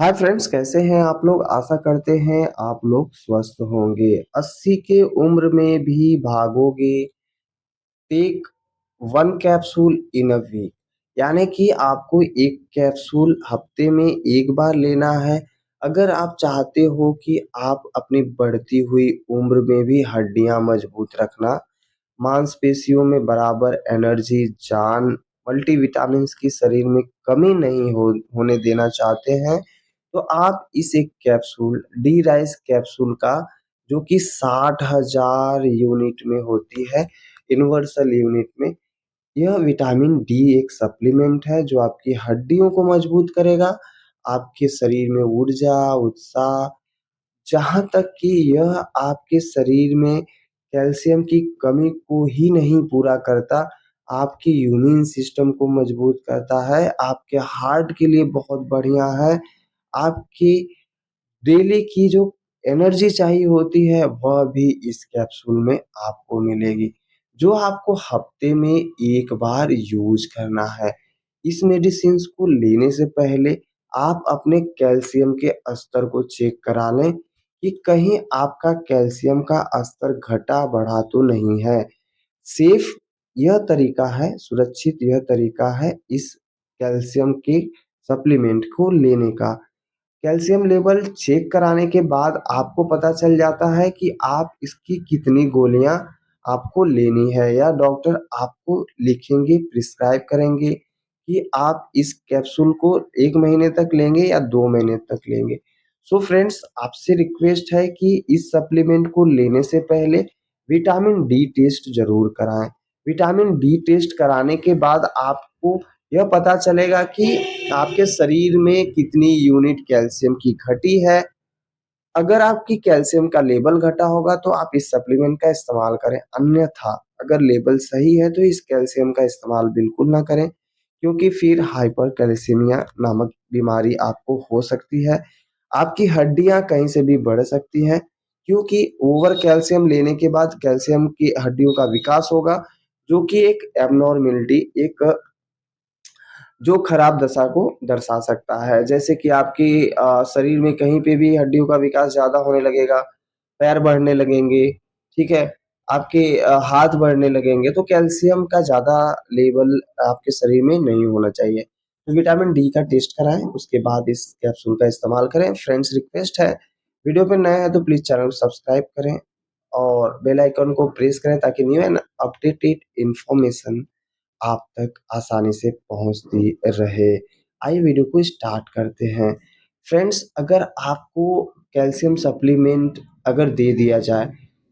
Hi friends, कैसे हैं आप लोग? आशा करते हैं आप लोग स्वस्थ होंगे। 80 के उम्र में भी भागोगे। Take one capsule in a week, यानी कि आपको एक कैप्सूल हफ्ते में एक बार लेना है। अगर आप चाहते हो कि आप अपनी बढ़ती हुई उम्र में भी हड्डियां मजबूत रखना, मांसपेशियों में बराबर एनर्जी, जान, मल्टीविटामिन्स की शरीर में कमी नहीं होने देना चाहते हैं, तो आप इस एक कैप्सूल डी राइस कैप्सूल का, जो कि 60,000 यूनिट में होती है, यूनिवर्सल यूनिट में, यह विटामिन डी एक सप्लीमेंट है जो आपकी हड्डियों को मजबूत करेगा, आपके शरीर में ऊर्जा, उत्साह, जहाँ तक कि यह आपके शरीर में कैल्शियम की कमी को ही नहीं पूरा करता, आपके इम्यून सिस्टम को मजबूत करता है, आपके हार्ट के लिए बहुत बढ़िया है, आपकी डेली की जो एनर्जी चाहिए होती है वह भी इस कैप्सूल में आपको मिलेगी, जो आपको हफ्ते में एक बार यूज करना है। इस मेडिसिन्स को लेने से पहले आप अपने कैल्शियम के स्तर को चेक करा लें कि कहीं आपका कैल्शियम का स्तर घटा बढ़ा तो नहीं है। सेफ यह तरीका है, सुरक्षित यह तरीका है इस कैल्शियम के सप्लीमेंट को लेने का। कैल्शियम लेवल चेक कराने के बाद आपको पता चल जाता है कि आप इसकी कितनी गोलियां आपको लेनी है, या डॉक्टर आपको लिखेंगे, प्रिस्क्राइब करेंगे कि आप इस कैप्सूल को 1 महीने तक लेंगे या 2 महीने तक लेंगे। सो फ्रेंड्स, आपसे रिक्वेस्ट है कि इस सप्लीमेंट को लेने से पहले विटामिन डी टेस्ट ज़रूर कराएँ। विटामिन डी टेस्ट कराने के बाद आपको यह पता चलेगा कि आपके शरीर में कितनी यूनिट कैल्शियम की घटी है। अगर आपकी कैल्शियम का लेवल घटा होगा तो आप इस सप्लीमेंट का इस्तेमाल करें, अन्यथा अगर लेवल सही है तो इस कैल्शियम का इस्तेमाल बिल्कुल ना करें, क्योंकि फिर हाइपरकैल्सीमिया नामक बीमारी आपको हो सकती है। आपकी हड्डियाँ कहीं से भी बढ़ सकती हैं, क्योंकि ओवर कैल्शियम लेने के बाद कैल्शियम की हड्डियों का विकास होगा, जो कि एक एब्नॉर्मेलिटी, एक जो खराब दशा को दर्शा सकता है। जैसे कि आपकी शरीर में कहीं पे भी हड्डियों का विकास ज़्यादा होने लगेगा, पैर बढ़ने लगेंगे, ठीक है? आपके हाथ बढ़ने लगेंगे, तो कैल्शियम का ज़्यादा लेवल आपके शरीर में नहीं होना चाहिए। तो विटामिन डी का टेस्ट कराएँ, उसके बाद इस कैप्सूल का इस्तेमाल करें। फ्रेंड्स, रिक्वेस्ट है, वीडियो पे नए हैं तो प्लीज़ चैनल को सब्सक्राइब करें और बेल आइकन को प्रेस करें, ताकि न्यू एंड अपडेटेड इन्फॉर्मेशन आप तक आसानी से पहुँचती रहे। आइए वीडियो को स्टार्ट करते हैं। फ्रेंड्स, अगर आपको कैल्शियम सप्लीमेंट अगर दे दिया जाए,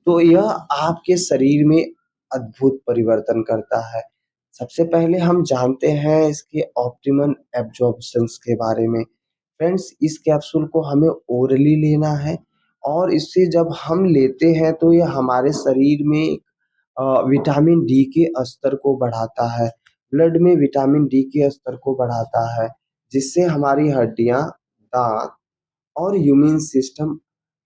तो यह आपके शरीर में अद्भुत परिवर्तन करता है। सबसे पहले हम जानते हैं इसके ऑप्टिमम एब्ज़ॉर्प्शंस के बारे में। फ्रेंड्स, इस कैप्सूल को हमें ओरली लेना है, और इससे जब हम लेते हैं तो ये हमारे शरीर में विटामिन डी के स्तर को बढ़ाता है, ब्लड में विटामिन डी के स्तर को बढ़ाता है, जिससे हमारी हड्डियाँ, दाँत और इम्यून सिस्टम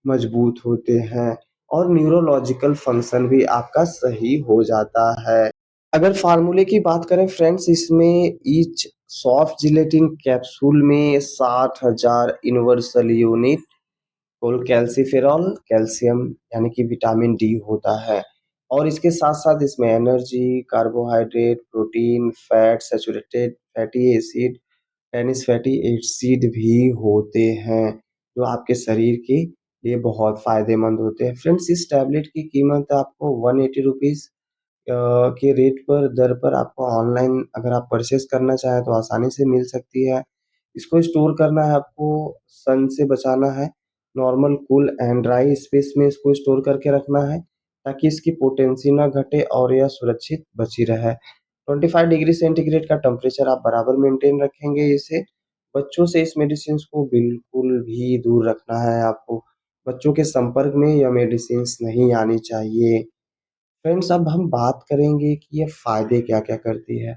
मजबूत होते हैं, और न्यूरोलॉजिकल फंक्शन भी आपका सही हो जाता है। अगर फ़ॉर्मूले की बात करें फ्रेंड्स, इसमें ईच सॉफ्ट जिलेटिन कैप्सूल में 60,000 यूनिवर्सल यूनिट कुल कैल्सीफेरॉल, कैल्शियम यानी कि विटामिन डी होता है, और इसके साथ-साथ इसमें energy, carbohydrate, protein, fat, saturated fatty acid, trans fatty acid भी होते हैं, जो आपके शरीर के लिए बहुत फ़ायदेमंद होते हैं। फ्रेंड्स, इस टैबलेट की कीमत आपको ₹180 के रेट पर, दर पर आपको ऑनलाइन अगर आप परचेज़ करना चाहें तो आसानी से मिल सकती है। इसको स्टोर करना है आपको, सन से बचाना है, normal, cool and dry space में इसको स्टोर करके रखना है, ताकि इसकी पोटेंसी ना घटे और यह सुरक्षित बची रहे। 25 डिग्री सेंटीग्रेड का टेम्परेचर आप बराबर मेंटेन रखेंगे इसे। बच्चों से इस मेडिसिन्स को बिल्कुल भी दूर रखना है आपको। बच्चों के संपर्क में यह मेडिसिन्स नहीं आनी चाहिए। फ्रेंड्स, अब हम बात करेंगे कि ये फ़ायदे क्या-क्या करती है।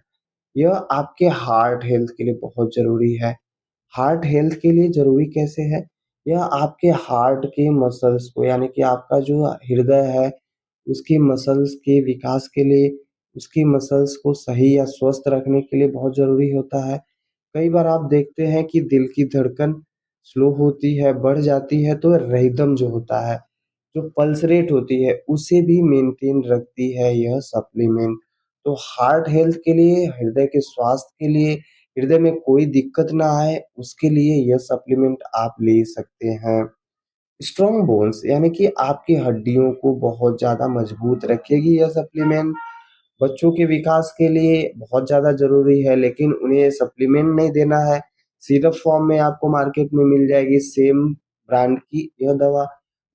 यह आपके हार्ट हेल्थ के लिए बहुत ज़रूरी है। हार्ट हेल्थ के लिए ज़रूरी कैसे है? यह आपके हार्ट के मसल्स को, यानी कि आपका जो हृदय है, उसकी मसल्स के विकास के लिए, उसकी मसल्स को सही या स्वस्थ रखने के लिए बहुत ज़रूरी होता है। कई बार आप देखते हैं कि दिल की धड़कन स्लो होती है, बढ़ जाती है तो रिदम जो होता है, जो पल्स रेट होती है, उसे भी मेंटेन रखती है यह सप्लीमेंट। तो हार्ट हेल्थ के लिए, हृदय के स्वास्थ्य के लिए, हृदय में कोई दिक्कत ना आए, उसके लिए यह सप्लीमेंट आप ले सकते हैं। स्ट्रॉन्ग बोन्स यानी कि आपकी हड्डियों को बहुत ज़्यादा मजबूत रखेगी यह सप्लीमेंट। बच्चों के विकास के लिए बहुत ज़्यादा ज़रूरी है, लेकिन उन्हें सप्लीमेंट नहीं देना है। सिरप फॉर्म में आपको मार्केट में मिल जाएगी सेम ब्रांड की यह दवा।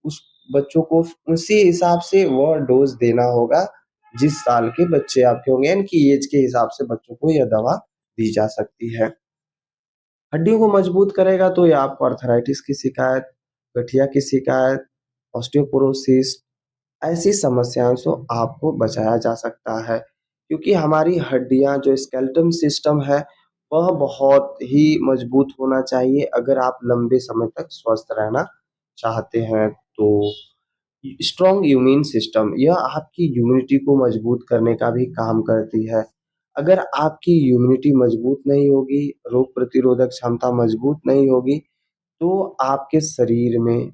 उस बच्चों को उसी हिसाब से वह डोज़ देना होगा, जिस साल के बच्चे आपके होंगे, यानी कि ऐज के हिसाब से बच्चों को यह दवा दी जा सकती है। हड्डियों को मजबूत करेगा तो ये आपको आर्थराइटिस की शिकायत, गठिया की शिकायत, ऑस्टियोपोरोसिस ऐसी समस्याओं से आपको बचाया जा सकता है, क्योंकि हमारी हड्डियाँ जो स्केलेटन सिस्टम है, वह बहुत ही मजबूत होना चाहिए अगर आप लंबे समय तक स्वस्थ रहना चाहते हैं। तो स्ट्रॉन्ग इम्यून सिस्टम यह आपकी इम्यूनिटी को मजबूत करने का भी काम करती है। अगर आपकी इम्यूनिटी मजबूत नहीं होगी, रोग प्रतिरोधक क्षमता मजबूत नहीं होगी, तो आपके शरीर में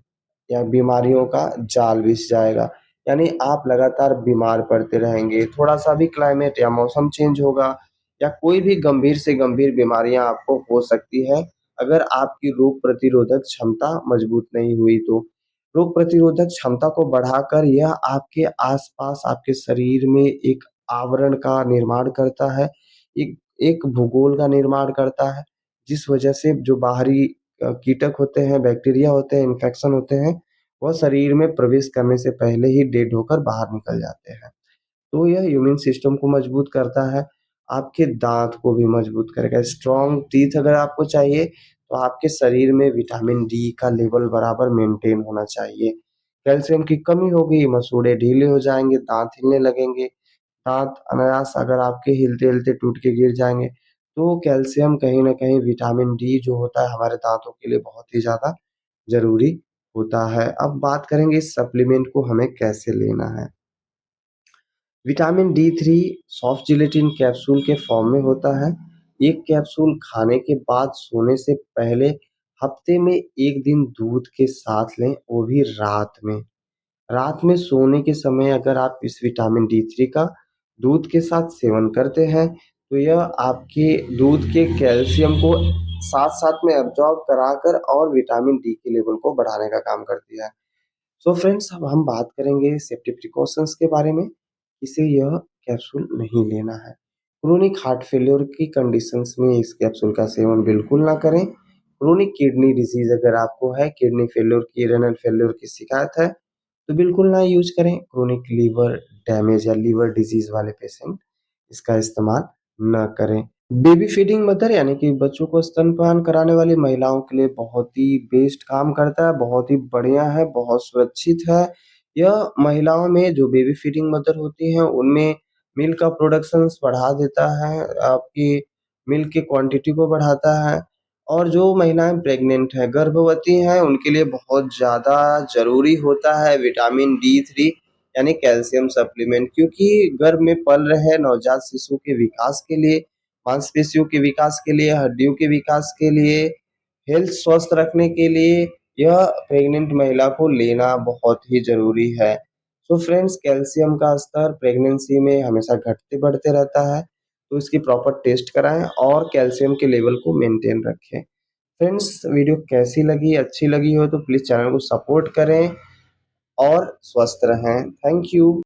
या बीमारियों का जाल बिछ जाएगा। यानी आप लगातार बीमार पड़ते रहेंगे, थोड़ा-सा भी क्लाइमेट या मौसम चेंज होगा या कोई भी गंभीर से गंभीर बीमारियाँ आपको हो सकती है, अगर आपकी रोग प्रतिरोधक क्षमता मजबूत नहीं हुई तो। रोग प्रतिरोधक क्षमता को बढ़ाकर यह आपके आस-पास आपके शरीर में एक आवरण का निर्माण करता है, एक एक भूगोल का निर्माण करता है, जिस वजह से जो बाहरी कीटक होते हैं, बैक्टीरिया होते हैं, इन्फेक्शन होते हैं, वह शरीर में प्रवेश करने से पहले ही डेड होकर बाहर निकल जाते हैं। तो यह इम्यून सिस्टम को मजबूत करता है, आपके दाँत को भी मजबूत करेगा। स्ट्रॉन्ग टीथ अगर आपको चाहिए, तो आपके शरीर में विटामिन डी का लेवल बराबर मेंटेन होना चाहिए। कैल्शियम की कमी होगी, मसूड़े ढीले हो जाएँगे, दाँत हिलने लगेंगे, दाँत अनायास अगर आपके हिलते-हिलते टूट के गिर जाएँगे, तो कैल्शियम कहीं न कहीं विटामिन डी जो होता है हमारे दाँतों के लिए बहुत ही ज़्यादा ज़रूरी होता है। अब बात करेंगे इस सप्लीमेंट को हमें कैसे लेना है। Vitamin D 3 soft gelatin capsule के फॉर्म में होता है। एक कैप्सूल खाने के बाद सोने से पहले हफ्ते में 1 दिन दूध के साथ लें, वो भी रात में। रात में सोने के समय अगर आप इस विटामिन डी 3 का दूध के साथ सेवन करते हैं, तो यह आपके दूध के कैल्शियम को साथ-साथ में एब्ज़ॉर्ब कराकर और विटामिन डी के लेवल को बढ़ाने का काम करती है। सो फ्रेंड्स, अब हम बात करेंगे सेफ्टी प्रिकॉशंस के बारे में, इसे यह कैप्सूल नहीं लेना है। क्रोनिक हार्ट फेल्योर की कंडीशंस में इस कैप्सूल का सेवन बिल्कुल ना करें। क्रोनिक किडनी डिसीज़ अगर आपको है, किडनी फेल्योर की, रेनल फेल्योर की शिकायत है, तो बिल्कुल ना यूज़ करें। क्रोनिक लीवर डैमेज या लीवर डिसीज़ वाले पेशेंट इसका इस्तेमाल ना करें। बेबी फीडिंग मदर यानी कि बच्चों को स्तनपान कराने वाली महिलाओं के लिए बहुत ही बेस्ट काम करता है, बहुत ही बढ़िया है, बहुत सुरक्षित है। यह महिलाओं में जो बेबी फीडिंग मदर होती हैं, उनमें मिल्क का प्रोडक्शंस बढ़ा देता है, आपकी मिल्क की क्वांटिटी को बढ़ाता है और जो महिलाएँ प्रेग्नेंट हैं, गर्भवती हैं, उनके लिए बहुत ज़्यादा ज़रूरी होता है विटामिन डी 3 यानी कैल्शियम सप्लीमेंट, क्योंकि गर्भ में पल रहे नवजात शिशु के विकास के लिए, मांसपेशियों के विकास के लिए, हड्डियों के विकास के लिए, हेल्थ स्वस्थ रखने के लिए यह प्रेग्नेंट महिला को लेना बहुत ही ज़रूरी है। तो फ्रेंड्स, कैल्शियम का स्तर प्रेगनेंसी में हमेशा घटते-बढ़ते रहता है, तो इसकी प्रॉपर टेस्ट कराएँ और कैल्शियम के लेवल को मेंटेन रखें। फ्रेंड्स, वीडियो कैसी लगी? अच्छी लगी हो तो प्लीज़ चैनल को सपोर्ट करें और स्वस्थ रहें। Thank you.